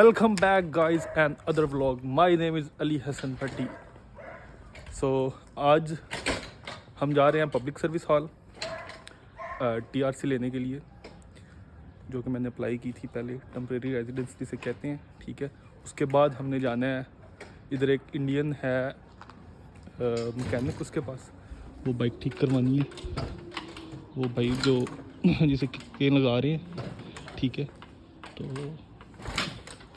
Welcome back guys and other vlog. My name is Ali Hassan Bhatti. So आज हम जा रहे हैं पब्लिक सर्विस हॉल TRC लेने के लिए, जो कि मैंने अप्लाई की थी पहले, टेम्परेरी रेजिडेंस जिसे कहते हैं, ठीक है। उसके बाद हमने जाना है, इधर एक इंडियन है मैकेनिक, उसके पास वो बाइक ठीक करवानी है। वो भाई जो जिसे केन लगा रहे हैं, ठीक है। तो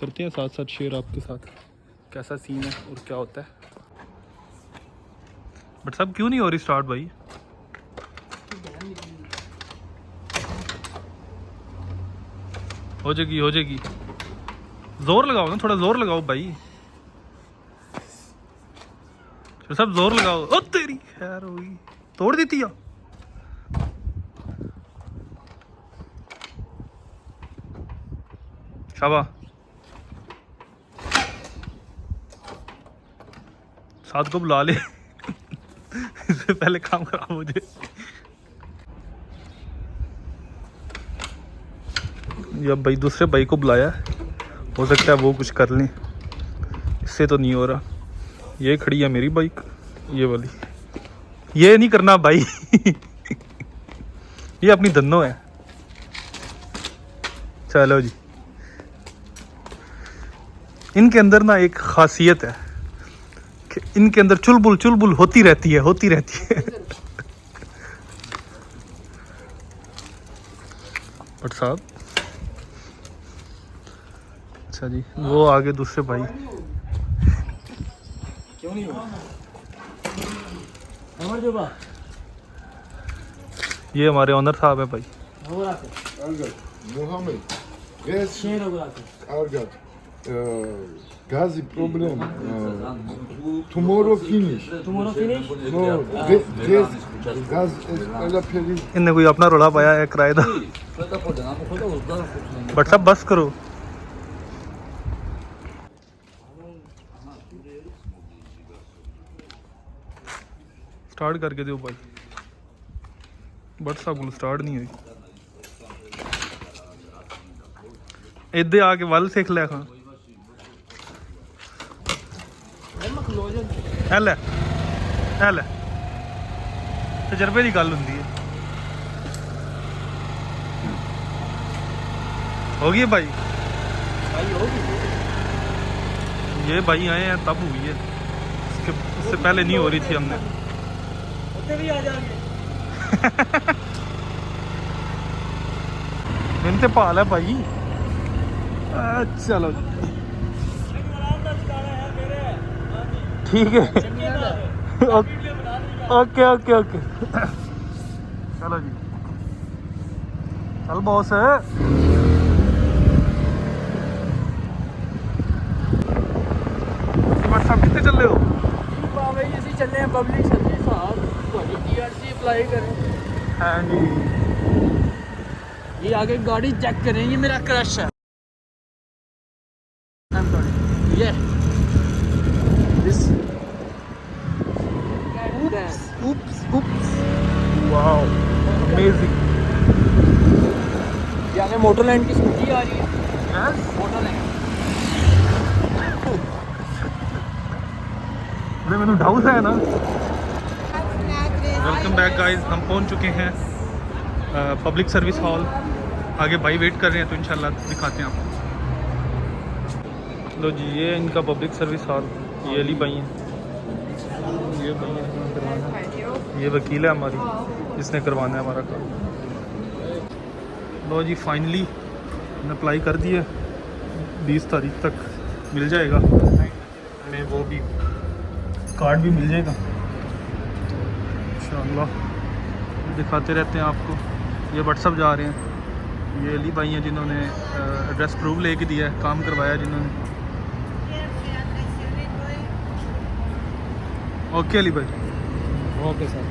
करते हैं साथ साथ शेयर आपके साथ कैसा सीन है और क्या होता है। बट सब क्यों नहीं हो रही स्टार्ट भाई? हो जाएगी। जोर लगाओ ना, थोड़ा जोर लगाओ भाई, तो सब जोर लगाओ। ओ तेरी खैर होगी, तोड़ देती है। शाबाश, साथ को बुला ले इससे पहले काम खराब हो जाए। या भाई दूसरे भाई को बुलाया, हो सकता है वो कुछ कर लें, इससे तो नहीं हो रहा। ये खड़ी है मेरी बाइक, ये वाली, ये नहीं करना भाई ये अपनी धन्नो है। चलो जी, इनके अंदर ना एक खासियत है कि इनके अंदर चुलबुल होती रहती है बट साहब, अच्छा जी, वो आगे दूसरे भाई क्यों नहीं हुआ? ये हमारे ऑनर साहब है भाई। Gazi problem. Tomorrow finish. No, gas ela peri. इनने कोई अपना रोला पाया है किराएदार। बट सब बस करो। स्टार्ट करके दो भाई। बट सब को स्टार्ट नहीं हुई। इधर आके वल सीख लिया खां। है तजर्बे की गल होंदी है। होगी है भाई? ये भाई आए हैं तब हुई है, उससे पहले नहीं हो रही थी। हमने भी आ जाएंगे इनसे पाल है भाई। चलो ठीक है, ओके चलो जी, चल बॉस। सब कितने चल रहे हो? ਅਸੀਂ ਚੱਲੇ ਆ ਪਬਲਿਕ ਸਰਵਿਸ ਹਾਲ, ਤੁਹਾਡੀ TRC अप्लाई करें। हाँ जी, ये आगे गाड़ी चेक करें, ये मेरा क्रश है। ये दिस oops wow amazing। ये आगे मोटर लाइन की स्कूटी आ रही है। यस, मोटर लाइन मैंने डाउट है ना। वेलकम बैक गाइस, हम पहुंच चुके हैं पब्लिक सर्विस हॉल। आगे भाई वेट कर रहे हैं, तो इंशाल्लाह दिखाते हैं आपको। लो जी, ये इनका पब्लिक सर्विस हॉल, ये अली भाई हैं, ये भाई हैं करवाना, ये वकील है हमारी, इसने करवाना है हमारा काम। लो जी, फाइनली मैंने अप्लाई कर दिया, 20 तारीख तक मिल जाएगा हमें, वो भी कार्ड भी मिल जाएगा इंशाल्लाह। दिखाते रहते हैं आपको। ये व्हाट्सअप जा रहे हैं, ये अली भाई हैं जिन्होंने एड्रेस प्रूफ लेके दिया है, काम करवाया जिन्होंने। ओके अली भाई, ओके सर।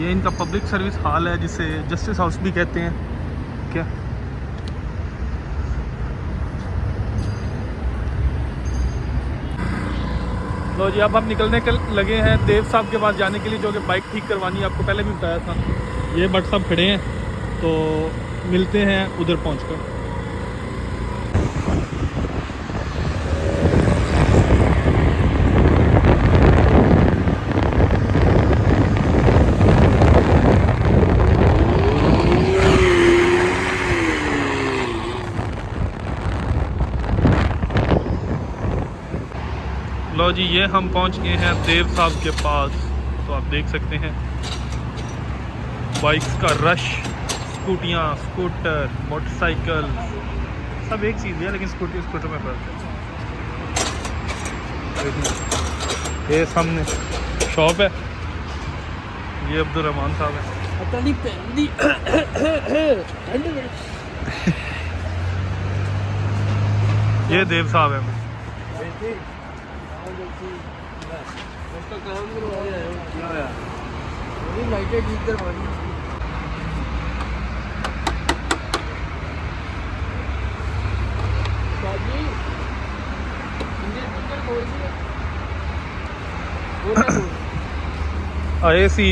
ये इनका पब्लिक सर्विस हॉल है, जिसे जस्टिस हाउस भी कहते हैं क्या। लो जी, अब हम निकलने के लगे हैं देव साहब के पास जाने के लिए, जो कि बाइक ठीक करवानी है, आपको पहले भी बताया था। ये भट्ट साहब खड़े हैं, तो मिलते हैं उधर पहुंचकर। लो जी, ये हम पहुंच गए हैं देव साहब के पास। तो आप देख सकते हैं बाइक्स का रश, स्कूटियाँ, स्कूटर, मोटरसाइकिल, सब एक चीज़ है, लेकिन स्कूटर में फर्क है। ये सामने शॉप है, ये अब्दुल रहमान साहब है। पता नहीं पहली ये देव साहब है। लाइटें ठीक करवानी। शादी इंजन खोल दिया। आए सी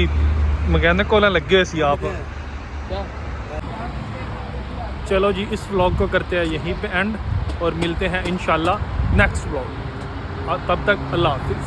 मैकेनिक को लगे सी आप। क्या? चलो जी, इस व्लॉग को करते हैं यहीं पे एंड, और मिलते हैं इंशाल्लाह नेक्स्ट व्लॉग। तब तक अल्लाह हाफिज़।